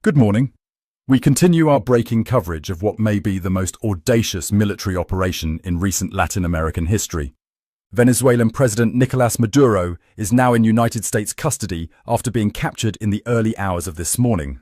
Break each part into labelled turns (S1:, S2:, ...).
S1: Good morning. We continue our breaking coverage of what may be the most audacious military operation in recent Latin American history. Venezuelan President Nicolás Maduro is now in United States custody after being captured in the early hours of this morning.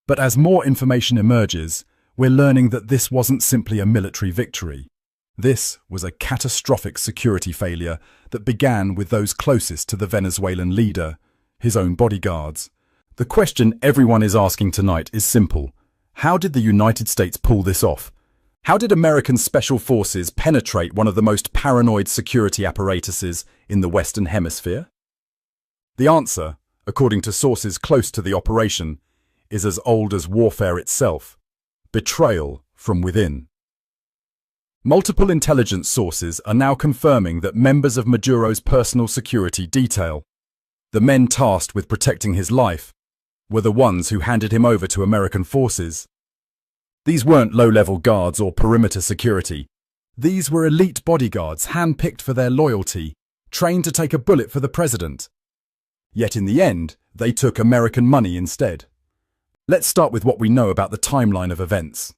S1: But as more information emerges, we're learning that this wasn't simply a military victory. This was a catastrophic security failure that began with those closest to the Venezuelan leader, his own bodyguards. The question everyone is asking tonight is simple. How did the United States pull this off? How did American special forces penetrate one of the most paranoid security apparatuses in the Western Hemisphere? The answer, according to sources close to the operation, is as old as warfare itself: betrayal from within. Multiple intelligence sources are now confirming that members of Maduro's personal security detail, the men tasked with protecting his life, were the ones who handed him over to American forces. These weren't low-level guards or perimeter security. These were elite bodyguards handpicked for their loyalty, trained to take a bullet for the president. Yet in the end, they took American money instead. Let's start with what we know about the timeline of events.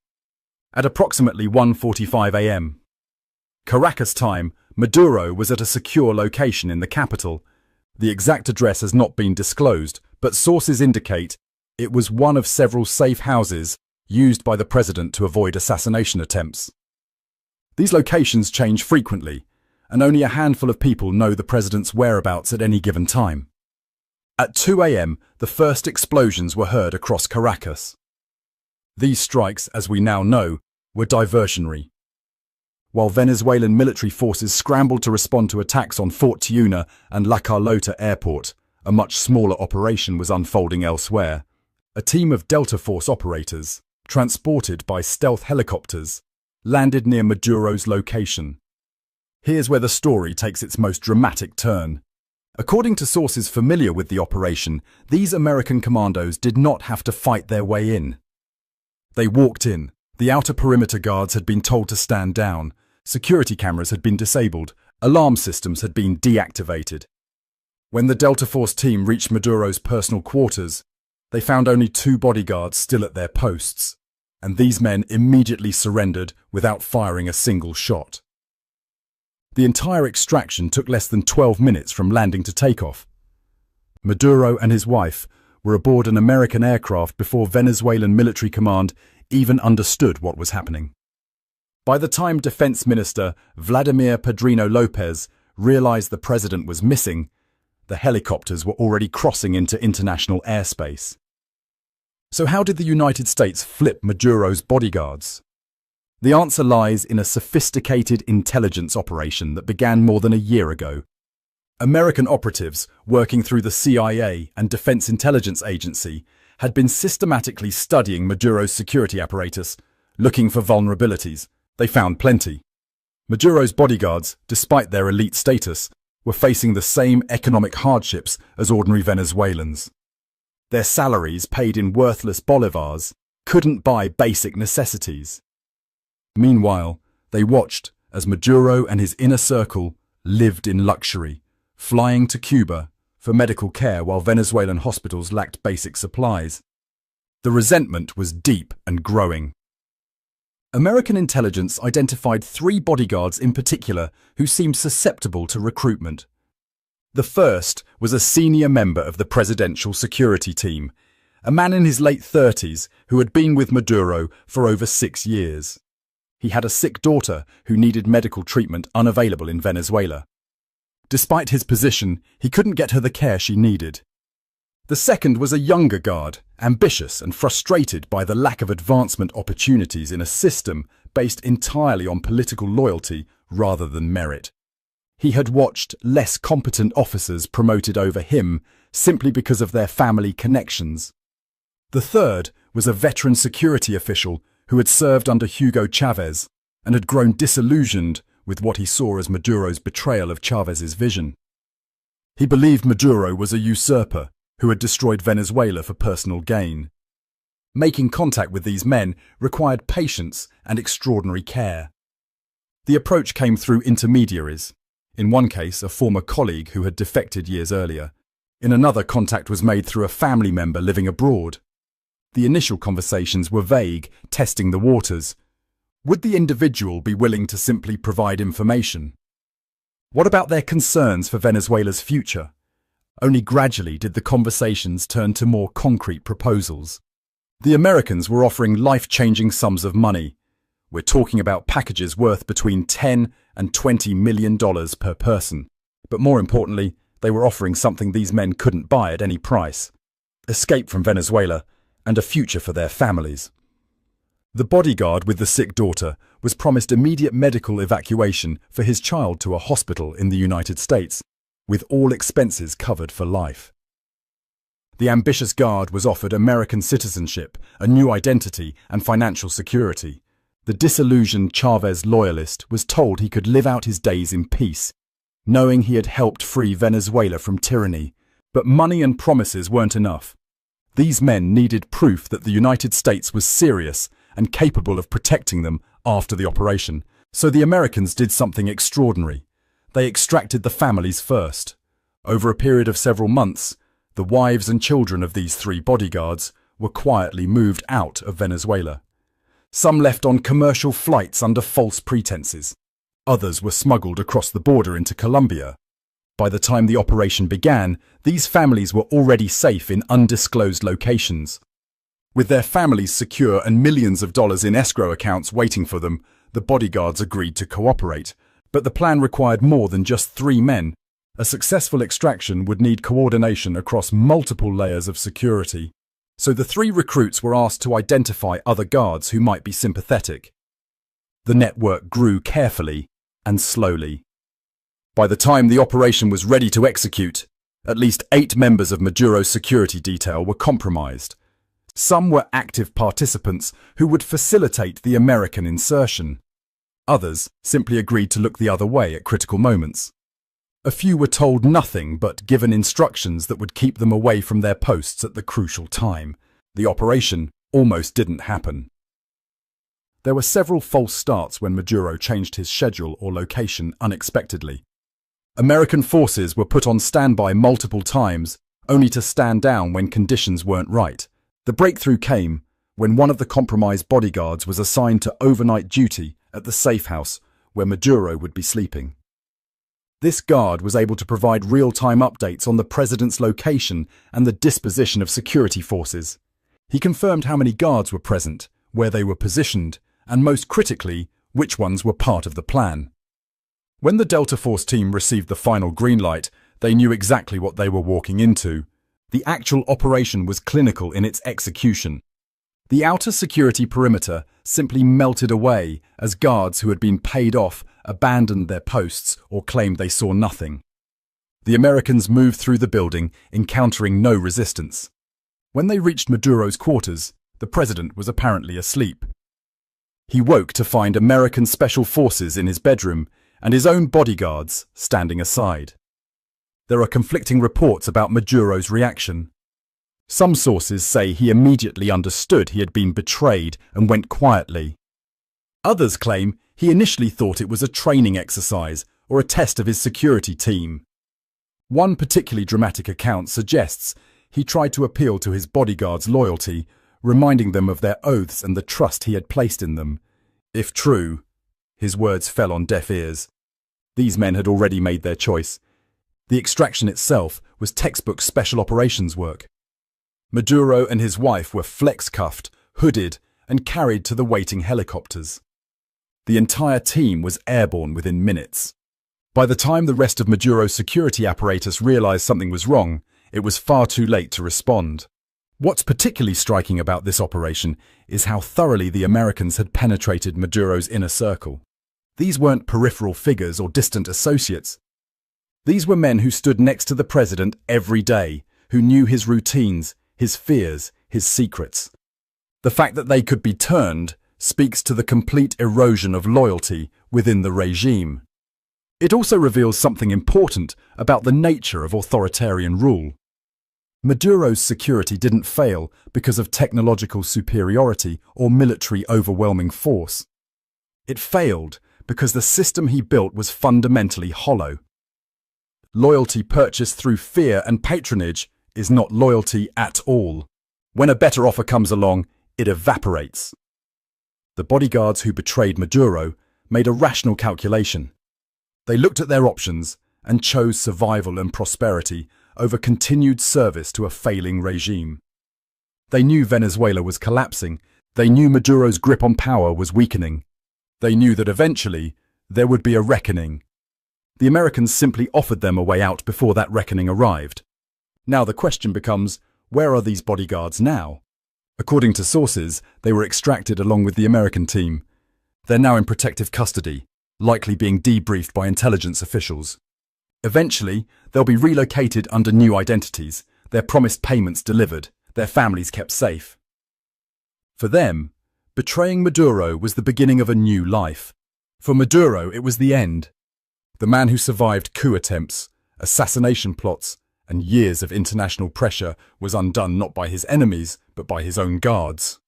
S1: At approximately 1:45 a.m. Caracas time, Maduro was at a secure location in the capital. The exact address has not been disclosed, but sources indicate it was one of several safe houses used by the president to avoid assassination attempts. These locations change frequently, and only a handful of people know the president's whereabouts at any given time. At 2 a.m., the first explosions were heard across Caracas. These strikes, as we now know, were diversionary. While Venezuelan military forces scrambled to respond to attacks on Fort Tiuna and La Carlota airport, a much smaller operation was unfolding elsewhere. A team of Delta Force operators, transported by stealth helicopters, landed near Maduro's location. Here's where the story takes its most dramatic turn. According to sources familiar with the operation, these American commandos did not have to fight their way in. They walked in. The outer perimeter guards had been told to stand down. Security cameras had been disabled. Alarm systems had been deactivated. When the Delta Force team reached Maduro's personal quarters, they found only 2 bodyguards still at their posts, and these men immediately surrendered without firing a single shot. The entire extraction took less than 12 minutes from landing to takeoff. Maduro and his wife were aboard an American aircraft before Venezuelan military command even understood what was happening. By the time Defense Minister Vladimir Padrino Lopez realized the president was missing, the helicopters were already crossing into international airspace. So how did the United States flip Maduro's bodyguards? The answer lies in a sophisticated intelligence operation that began more than a year ago. American operatives, working through the CIA and Defense Intelligence Agency, had been systematically studying Maduro's security apparatus, looking for vulnerabilities. They found plenty. Maduro's bodyguards, despite their elite status, were facing the same economic hardships as ordinary Venezuelans. Their salaries, paid in worthless bolivars, couldn't buy basic necessities. Meanwhile, they watched as Maduro and his inner circle lived in luxury, flying to Cuba for medical care while Venezuelan hospitals lacked basic supplies. The resentment was deep and growing. American intelligence identified 3 bodyguards in particular who seemed susceptible to recruitment. The first was a senior member of the presidential security team, a man in his late 30s who had been with Maduro for over 6 years. He had a sick daughter who needed medical treatment unavailable in Venezuela. Despite his position, he couldn't get her the care she needed. The second was a younger guard, ambitious and frustrated by the lack of advancement opportunities in a system based entirely on political loyalty rather than merit. He had watched less competent officers promoted over him simply because of their family connections. The third was a veteran security official who had served under Hugo Chavez and had grown disillusioned with what he saw as Maduro's betrayal of Chavez's vision. He believed Maduro was a usurper who had destroyed Venezuela for personal gain. Making contact with these men required patience and extraordinary care. The approach came through intermediaries. In one case, a former colleague who had defected years earlier. In another, contact was made through a family member living abroad. The initial conversations were vague, testing the waters. Would the individual be willing to simply provide information? What about their concerns for Venezuela's future? Only gradually did the conversations turn to more concrete proposals. The Americans were offering life-changing sums of money. We're talking about packages worth between $10 and $20 million per person. But more importantly, they were offering something these men couldn't buy at any price: escape from Venezuela and a future for their families. The bodyguard with the sick daughter was promised immediate medical evacuation for his child to a hospital in the United States, with all expenses covered for life. The ambitious guard was offered American citizenship, a new identity, and financial security. The disillusioned Chavez loyalist was told he could live out his days in peace, knowing he had helped free Venezuela from tyranny. But money and promises weren't enough. These men needed proof that the United States was serious and capable of protecting them after the operation. So the Americans did something extraordinary. They extracted the families first. Over a period of several months, the wives and children of these 3 bodyguards were quietly moved out of Venezuela. Some left on commercial flights under false pretenses. Others were smuggled across the border into Colombia. By the time the operation began, these families were already safe in undisclosed locations. With their families secure and millions of dollars in escrow accounts waiting for them, the bodyguards agreed to cooperate. But the plan required more than just 3 men. A successful extraction would need coordination across multiple layers of security. So the 3 recruits were asked to identify other guards who might be sympathetic. The network grew carefully and slowly. By the time the operation was ready to execute, at least 8 members of Maduro's security detail were compromised. Some were active participants who would facilitate the American insertion. Others simply agreed to look the other way at critical moments. A few were told nothing but given instructions that would keep them away from their posts at the crucial time. The operation almost didn't happen. There were several false starts when Maduro changed his schedule or location unexpectedly. American forces were put on standby multiple times, only to stand down when conditions weren't right. The breakthrough came when one of the compromised bodyguards was assigned to overnight duty at the safe house where Maduro would be sleeping. This guard was able to provide real-time updates on the president's location and the disposition of security forces. He confirmed how many guards were present, where they were positioned, and most critically, which ones were part of the plan. When the Delta Force team received the final green light, they knew exactly what they were walking into. The actual operation was clinical in its execution. The outer security perimeter simply melted away as guards who had been paid off abandoned their posts or claimed they saw nothing. The Americans moved through the building, encountering no resistance. When they reached Maduro's quarters, the president was apparently asleep. He woke to find American special forces in his bedroom and his own bodyguards standing aside. There are conflicting reports about Maduro's reaction. Some sources say he immediately understood he had been betrayed and went quietly. Others claim he initially thought it was a training exercise or a test of his security team. One particularly dramatic account suggests he tried to appeal to his bodyguards' loyalty, reminding them of their oaths and the trust he had placed in them. If true, his words fell on deaf ears. These men had already made their choice. The extraction itself was textbook special operations work. Maduro and his wife were flex-cuffed, hooded, and carried to the waiting helicopters. The entire team was airborne within minutes. By the time the rest of Maduro's security apparatus realized something was wrong, it was far too late to respond. What's particularly striking about this operation is how thoroughly the Americans had penetrated Maduro's inner circle. These weren't peripheral figures or distant associates. These were men who stood next to the president every day, who knew his routines, his fears, his secrets. The fact that they could be turned speaks to the complete erosion of loyalty within the regime. It also reveals something important about the nature of authoritarian rule. Maduro's security didn't fail because of technological superiority or military overwhelming force. It failed because the system he built was fundamentally hollow. Loyalty purchased through fear and patronage is not loyalty at all. When a better offer comes along, it evaporates. The bodyguards who betrayed Maduro made a rational calculation. They looked at their options and chose survival and prosperity over continued service to a failing regime. They knew Venezuela was collapsing. They knew Maduro's grip on power was weakening. They knew that eventually there would be a reckoning. The Americans simply offered them a way out before that reckoning arrived. Now the question becomes, where are these bodyguards now? According to sources, they were extracted along with the American team. They're now in protective custody, likely being debriefed by intelligence officials. Eventually, they'll be relocated under new identities, their promised payments delivered, their families kept safe. For them, betraying Maduro was the beginning of a new life. For Maduro, it was the end. The man who survived coup attempts, assassination plots, and years of international pressure was undone not by his enemies, but by his own guards.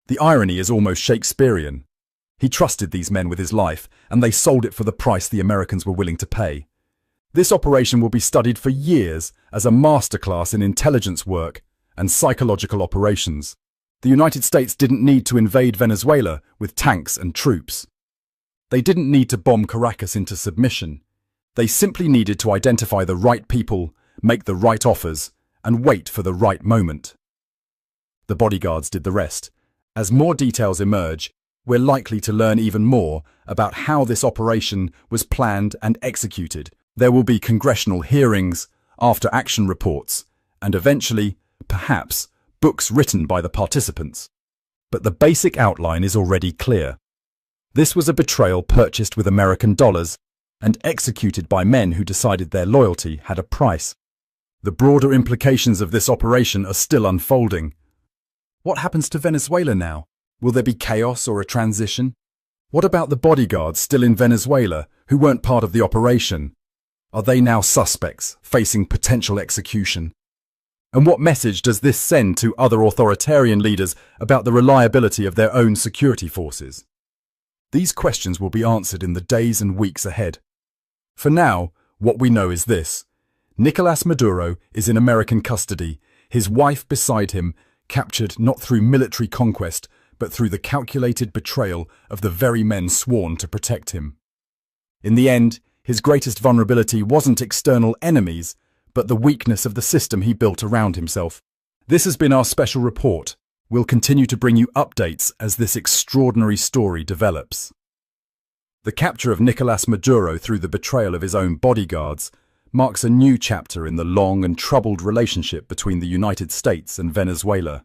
S1: The irony is almost Shakespearean. He trusted these men with his life, and they sold it for the price the Americans were willing to pay. This operation will be studied for years as a masterclass in intelligence work and psychological operations. The United States didn't need to invade Venezuela with tanks and troops. They didn't need to bomb Caracas into submission. They simply needed to identify the right people, make the right offers, and wait for the right moment. The bodyguards did the rest. As more details emerge, we're likely to learn even more about how this operation was planned and executed. There will be congressional hearings, after-action reports, and eventually, perhaps, books written by the participants. But the basic outline is already clear. This was a betrayal purchased with American dollars and executed by men who decided their loyalty had a price. The broader implications of this operation are still unfolding. What happens to Venezuela now? Will there be chaos or a transition? What about the bodyguards still in Venezuela who weren't part of the operation? Are they now suspects facing potential execution? And what message does this send to other authoritarian leaders about the reliability of their own security forces? These questions will be answered in the days and weeks ahead. For now, what we know is this. Nicolás Maduro is in American custody, his wife beside him, captured not through military conquest, but through the calculated betrayal of the very men sworn to protect him. In the end, his greatest vulnerability wasn't external enemies, but the weakness of the system he built around himself. This has been our special report. We'll continue to bring you updates as this extraordinary story develops. The capture of Nicolás Maduro through the betrayal of his own bodyguards marks a new chapter in the long and troubled relationship between the United States and Venezuela.